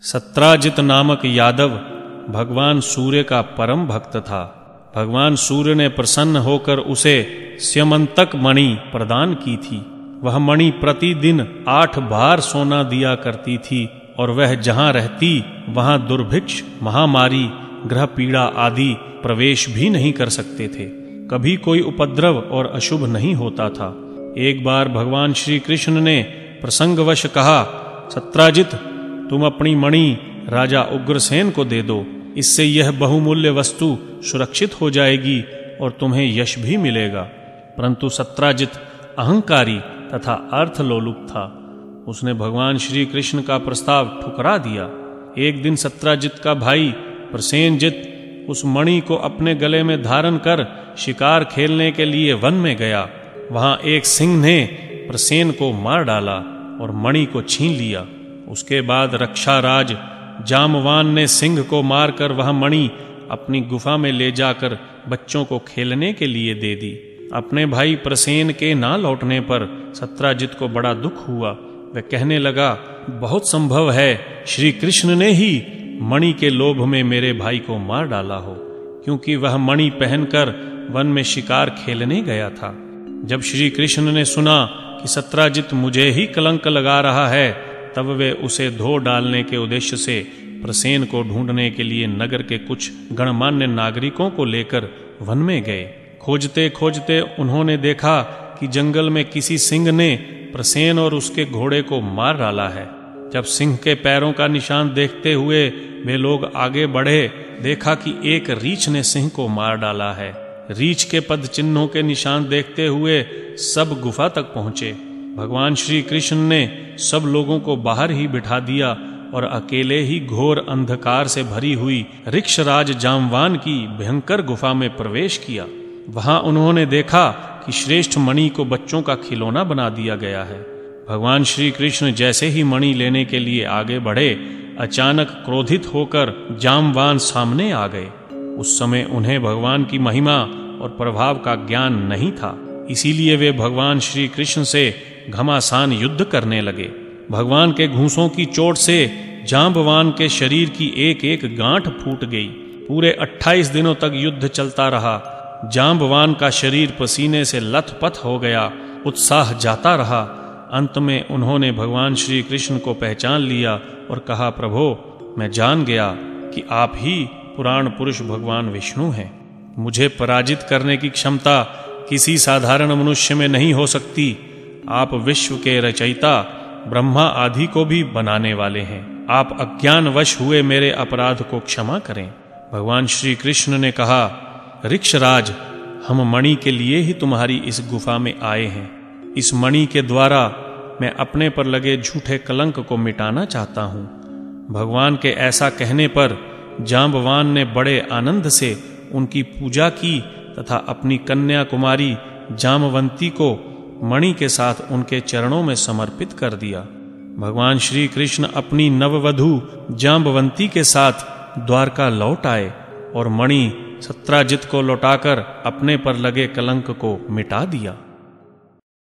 सत्राजित नामक यादव भगवान सूर्य का परम भक्त था। भगवान सूर्य ने प्रसन्न होकर उसे स्यमंतक मणि प्रदान की थी। वह मणि प्रतिदिन 8 बार सोना दिया करती थी और वह जहाँ रहती वहाँ दुर्भिक्ष, महामारी, ग्रह पीड़ा आदि प्रवेश भी नहीं कर सकते थे। कभी कोई उपद्रव और अशुभ नहीं होता था। एक बार भगवान श्री कृष्ण ने प्रसंगवश कहा, सत्राजित, तुम अपनी मणि राजा उग्रसेन को दे दो। इससे यह बहुमूल्य वस्तु सुरक्षित हो जाएगी और तुम्हें यश भी मिलेगा। परंतु सत्राजित अहंकारी तथा अर्थलोलुप था। उसने भगवान श्री कृष्ण का प्रस्ताव ठुकरा दिया। एक दिन सत्राजित का भाई प्रसेनजित उस मणि को अपने गले में धारण कर शिकार खेलने के लिए वन में गया। वहां एक सिंह ने प्रसेन को मार डाला और मणि को छीन लिया। उसके बाद रक्षाराज जामवान ने सिंह को मारकर वह मणि अपनी गुफा में ले जाकर बच्चों को खेलने के लिए दे दी। अपने भाई प्रसेन के ना लौटने पर सत्राजित को बड़ा दुख हुआ। वह कहने लगा, बहुत संभव है श्री कृष्ण ने ही मणि के लोभ में मेरे भाई को मार डाला हो, क्योंकि वह मणि पहनकर वन में शिकार खेलने गया था। जब श्री कृष्ण ने सुना कि सत्राजित मुझे ही कलंक लगा रहा है, तब वे उसे धो डालने के उद्देश्य से प्रसेन को ढूंढने के लिए नगर के कुछ गणमान्य नागरिकों को लेकर वन में गए। खोजते खोजते उन्होंने देखा कि जंगल में किसी सिंह ने प्रसेन और उसके घोड़े को मार डाला है। जब सिंह के पैरों का निशान देखते हुए वे लोग आगे बढ़े, देखा कि एक रीछ ने सिंह को मार डाला है। रीछ के पद चिन्हों के निशान देखते हुए सब गुफा तक पहुंचे। भगवान श्री कृष्ण ने सब लोगों को बाहर ही बिठा दिया और अकेले ही घोर अंधकार से भरी हुई ऋक्षराज जामवान की भयंकर गुफा में प्रवेश किया। वहां उन्होंने देखा कि श्रेष्ठ मणि को बच्चों का खिलौना बना दिया गया है। भगवान श्री कृष्ण जैसे ही मणि लेने के लिए आगे बढ़े, अचानक क्रोधित होकर जामवान सामने आ गए। उस समय उन्हें भगवान की महिमा और प्रभाव का ज्ञान नहीं था, इसीलिए वे भगवान श्री कृष्ण से घमासान युद्ध करने लगे। भगवान के घूंसों की चोट से जांबवान के शरीर की एक एक गांठ फूट गई। पूरे 28 दिनों तक युद्ध चलता रहा। जांबवान का शरीर पसीने से लथपथ हो गया, उत्साह जाता रहा। अंत में उन्होंने भगवान श्री कृष्ण को पहचान लिया और कहा, प्रभो, मैं जान गया कि आप ही पुराण पुरुष भगवान विष्णु हैं। मुझे पराजित करने की क्षमता किसी साधारण मनुष्य में नहीं हो सकती। आप विश्व के रचयिता ब्रह्मा आदि को भी बनाने वाले हैं। आप अज्ञानवश हुए मेरे अपराध को क्षमा करें। भगवान श्री कृष्ण ने कहा, ऋक्षराज, हम मणि के लिए ही तुम्हारी इस गुफा में आए हैं। इस मणि के द्वारा मैं अपने पर लगे झूठे कलंक को मिटाना चाहता हूँ। भगवान के ऐसा कहने पर जांबवान ने बड़े आनंद से उनकी पूजा की तथा अपनी कन्या कुमारी जामवंती को मणि के साथ उनके चरणों में समर्पित कर दिया। भगवान श्री कृष्ण अपनी नववधू जांबवंती के साथ द्वारका लौट आए और मणि सत्राजित को लौटाकर अपने पर लगे कलंक को मिटा दिया।